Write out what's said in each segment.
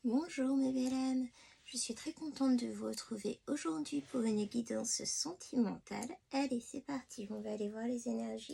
Bonjour mes belles âmes, je suis très contente de vous retrouver aujourd'hui pour une guidance sentimentale. Allez, c'est parti, on va aller voir les énergies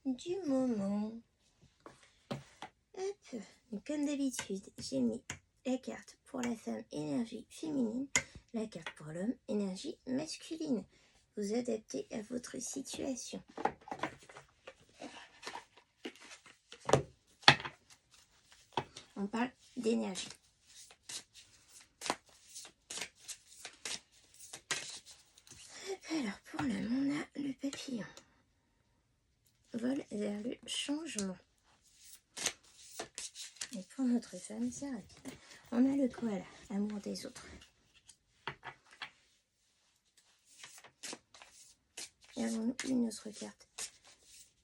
du moment. Hop, donc, comme d'habitude, j'ai mis la carte pour la femme, énergie féminine, la carte pour l'homme, énergie masculine. Vous adaptez à votre situation. On parle d'énergie. Alors, pour l'homme, on a le papillon. Vol vers le changement. Et pour notre femme, c'est rapide. On a le koala, amour des autres. Et avons-nous une autre carte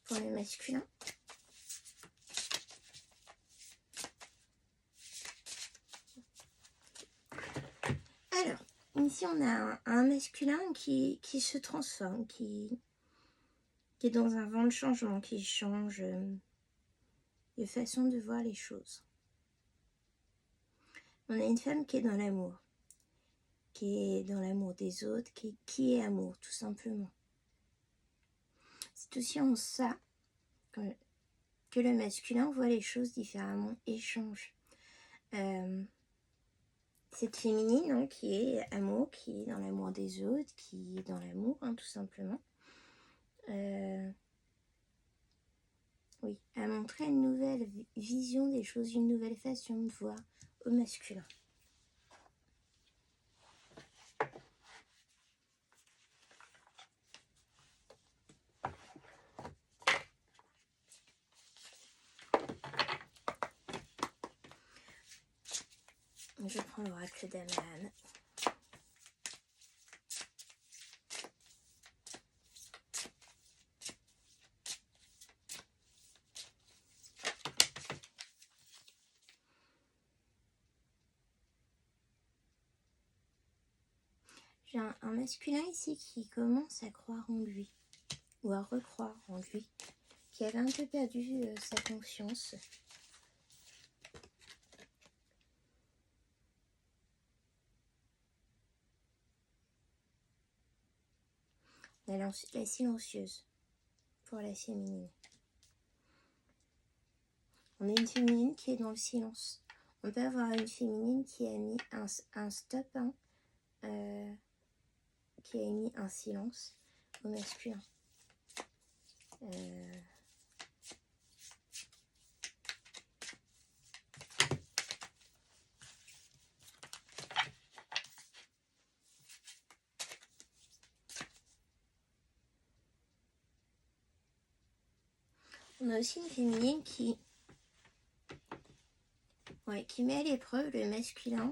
pour le masculin? Alors, ici on a un masculin qui se transforme, qui est dans un vent de changement, qui change de façon de voir les choses. On a une femme qui est dans l'amour, qui est dans l'amour des autres, qui est amour, tout simplement. C'est aussi en ça que le masculin voit les choses différemment et change. Cette féminine hein, qui est amour, qui est dans l'amour des autres, qui est dans l'amour, hein, tout simplement. Oui, a montré une nouvelle vision des choses, une nouvelle façon de voir au masculin. Je prends l'oracle d'Aman. J'ai un masculin ici qui commence à croire en lui, ou à recroire en lui, qui avait un peu perdu sa confiance. La silencieuse pour la féminine. On a une féminine qui est dans le silence. On peut avoir une féminine qui a mis un stop, hein, qui a mis un silence au masculin. On a aussi une féminine qui met à l'épreuve le masculin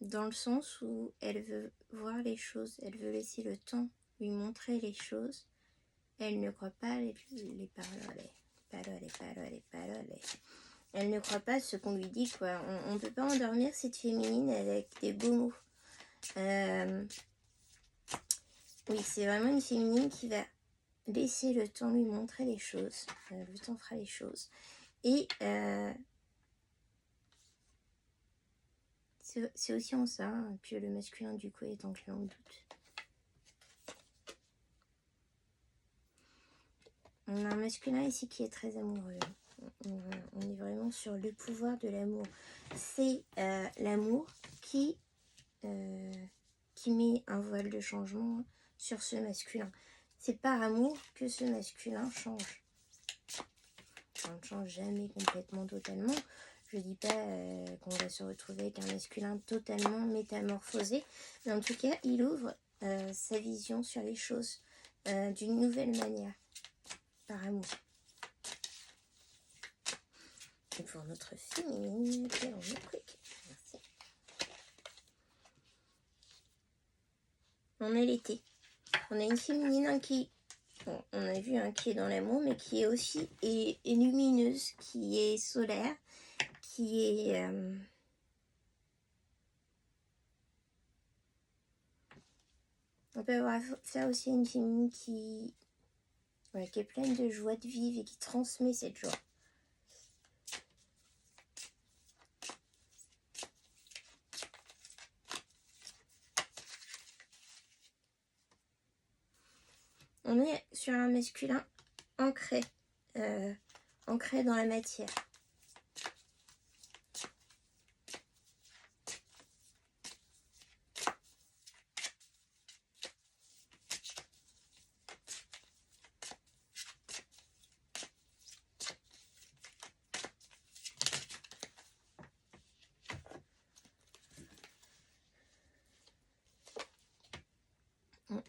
dans le sens où elle veut voir les choses, elle veut laisser le temps lui montrer les choses. Elle ne croit pas les paroles. Elle ne croit pas ce qu'on lui dit, quoi. On ne peut pas endormir cette féminine avec des beaux mots. Oui, c'est vraiment une féminine qui va laisser le temps lui montrer les choses. Le temps fera les choses. Et c'est aussi en ça que le masculin du coup est enclin au doute. On a un masculin ici qui est très amoureux. On est vraiment sur le pouvoir de l'amour. C'est l'amour qui met un voile de changement sur ce masculin. C'est par amour que ce masculin change. On ne change jamais complètement, totalement. Je ne dis pas qu'on va se retrouver avec un masculin totalement métamorphosé. Mais en tout cas, il ouvre sa vision sur les choses d'une nouvelle manière. Par amour. Et pour notre féminine, merci. On a l'été. On a une féminine qui, bon, on a vu qui est dans l'amour, mais qui est aussi est lumineuse, qui est solaire, qui est on peut avoir ça aussi une féminine qui est pleine de joie de vivre et qui transmet cette joie. on est sur un masculin ancré, ancré dans la matière.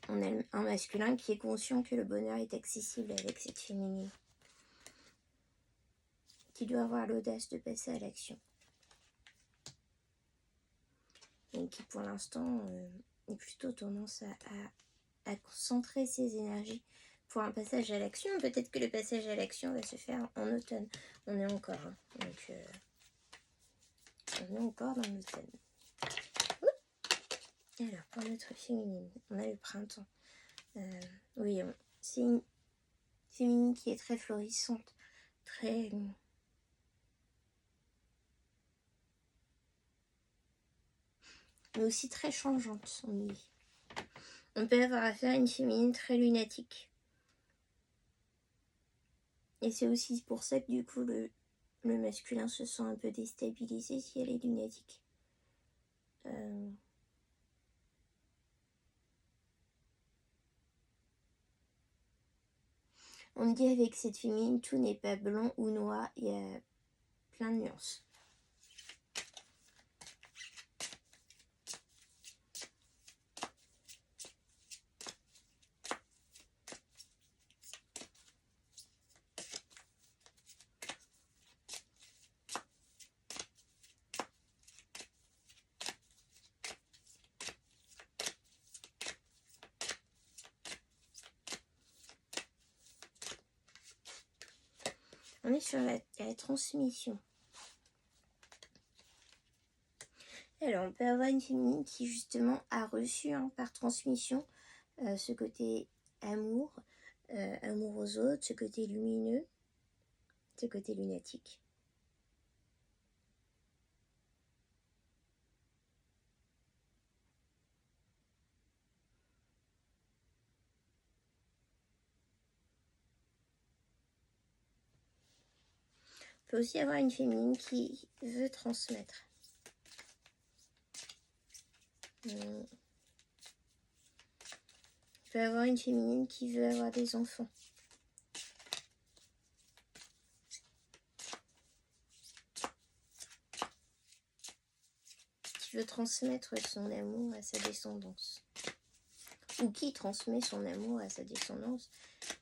On a un masculin qui est conscient que le bonheur est accessible avec cette féminine, qui doit avoir l'audace de passer à l'action. Et qui pour l'instant est plutôt tendance à concentrer ses énergies pour un passage à l'action. Peut-être que le passage à l'action va se faire en automne. On est encore, hein. Donc on est encore dans l'automne. Alors pour notre féminine, on a le printemps. Oui, c'est une féminine qui est très florissante, très... mais aussi très changeante, on dit. On peut avoir affaire à une féminine très lunatique. Et c'est aussi pour ça que du coup le masculin se sent un peu déstabilisé si elle est lunatique. On me dit avec cette féminine, tout n'est pas blanc ou noir, il y a plein de nuances. On est sur la transmission. Alors, on peut avoir une féminine qui justement a reçu par transmission ce côté amour, amour aux autres, ce côté lumineux, ce côté lunatique. On peut aussi avoir une féminine qui veut transmettre. On peut avoir une féminine qui veut avoir des enfants. Qui veut transmettre son amour à sa descendance. Ou qui transmet son amour à sa descendance,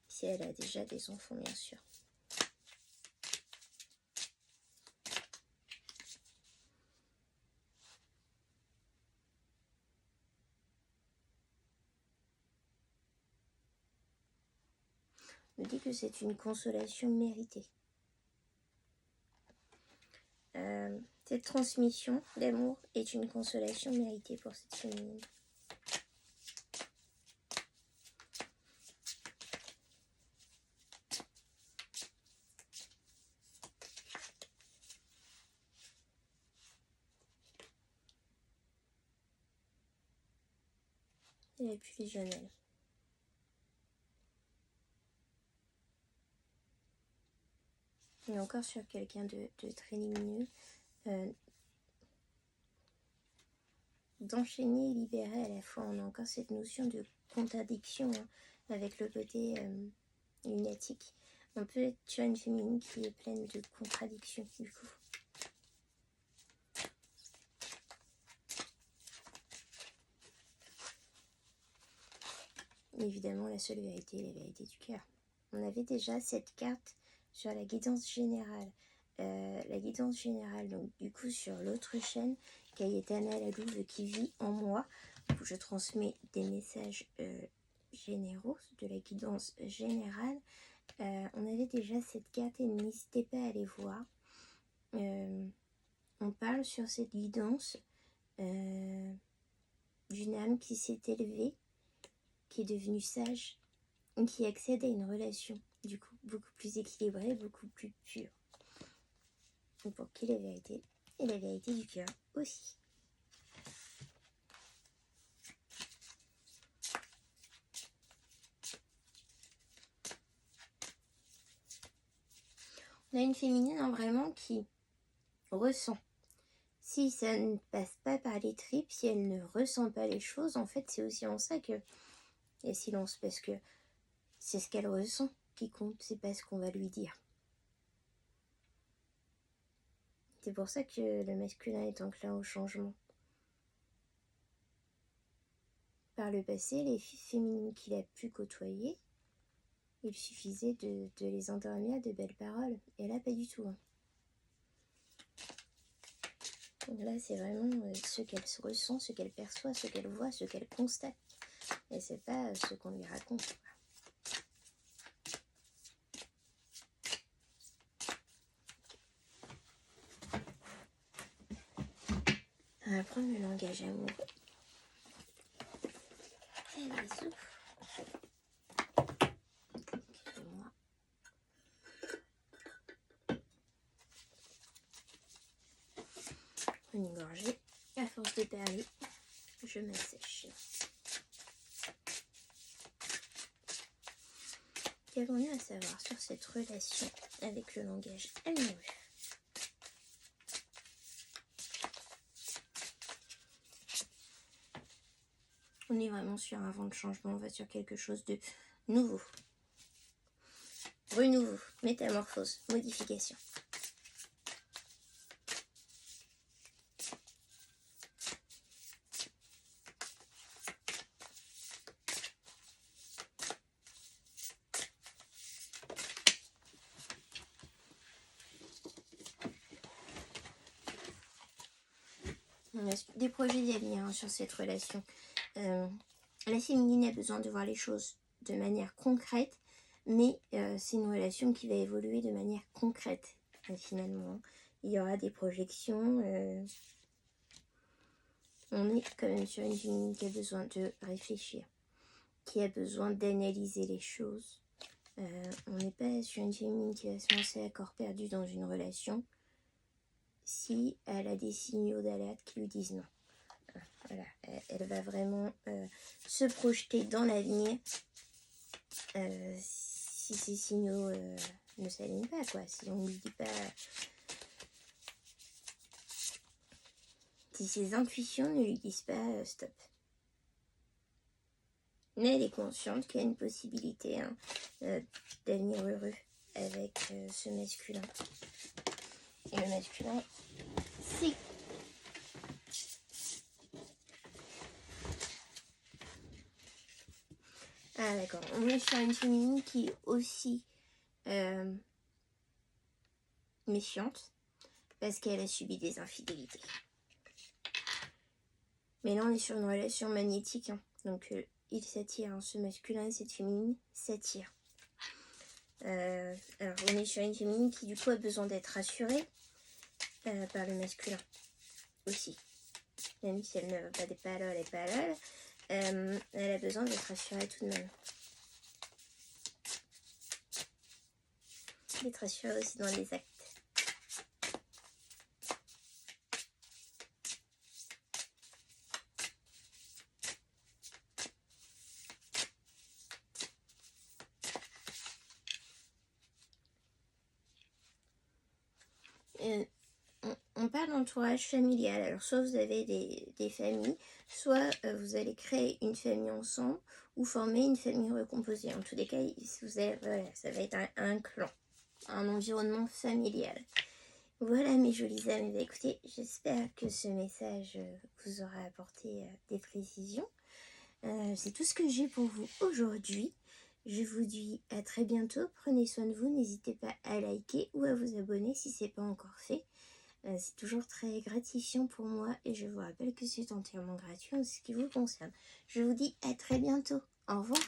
si elle a déjà des enfants, bien sûr. On dit que c'est une consolation méritée. Cette transmission d'amour est une consolation méritée pour cette féminine. Et puis les jumelles. Et encore sur quelqu'un de très lumineux. D'enchaîner et libérer à la fois. On a encore cette notion de contradiction avec le côté lunatique. On peut être sur une féminine qui est pleine de contradictions du coup. Évidemment, la seule vérité est la vérité du cœur. On avait déjà cette carte sur la guidance générale. La guidance générale, donc du coup sur l'autre chaîne, Cayetana la Louve qui vit en moi, où je transmets des messages généraux de la guidance générale. On avait déjà cette carte et n'hésitez pas à aller voir. On parle sur cette guidance d'une âme qui s'est élevée, qui est devenue sage, et qui accède à une relation, du coup, beaucoup plus équilibrée, beaucoup plus pure. Et pour qui la vérité et la vérité du cœur aussi. On a une féminine hein, vraiment qui ressent. Si ça ne passe pas par les tripes, si elle ne ressent pas les choses, en fait, c'est aussi en ça que il y a silence, parce que c'est ce qu'elle ressent qui compte, c'est pas ce qu'on va lui dire. C'est pour ça que le masculin est enclin au changement. Par le passé, les filles féminines qu'il a pu côtoyer, il suffisait de les endormir de belles paroles. Et là, pas du tout. Hein. Donc là, c'est vraiment ce qu'elle ressent, ce qu'elle perçoit, ce qu'elle voit, ce qu'elle constate. Et c'est pas ce qu'on lui raconte. On va prendre le langage amoureux. Et bisous. Excusez-moi. Une gorgée. À force de parler, je m'assèche. Qu'avons-nous à savoir sur cette relation avec le langage amoureux? On est vraiment sur un vent de changement, on va sur quelque chose de nouveau. Renouveau, métamorphose, modification. On a des projets d'avenir hein, sur cette relation. La féminine a besoin de voir les choses de manière concrète, mais c'est une relation qui va évoluer de manière concrète, finalement. Il y aura des projections. On est quand même sur une féminine qui a besoin de réfléchir, qui a besoin d'analyser les choses. On n'est pas sur une féminine qui va se lancer à corps perdu dans une relation si elle a des signaux d'alerte qui lui disent non. Voilà, elle va vraiment se projeter dans l'avenir si ces signaux ne s'alignent pas, quoi. Si on ne lui dit pas... Si ses intuitions ne lui disent pas stop. Mais elle est consciente qu'il y a une possibilité hein, d'avenir heureux avec ce masculin. Et le masculin, c'est... Ah d'accord, on est sur une féminine qui est aussi méfiante parce qu'elle a subi des infidélités. Mais là on est sur une relation magnétique, hein. Donc il s'attire, hein. Ce masculin et cette féminine s'attirent. Alors on est sur une féminine qui du coup a besoin d'être rassurée par le masculin aussi. Même si elle ne veut pas des paroles, elle a besoin d'être rassurée tout de même. D'être rassurée aussi dans les actes. On parle d'entourage familial. Alors soit vous avez des familles, soit vous allez créer une famille ensemble ou former une famille recomposée. En tous les cas, vous avez, voilà, ça va être un clan, un environnement familial. Voilà mes jolies âmes. Écoutez, j'espère que ce message vous aura apporté des précisions. C'est tout ce que j'ai pour vous aujourd'hui. Je vous dis à très bientôt. Prenez soin de vous. N'hésitez pas à liker ou à vous abonner si ce n'est pas encore fait. C'est toujours très gratifiant pour moi et je vous rappelle que c'est entièrement gratuit en ce qui vous concerne. Je vous dis à très bientôt. Au revoir.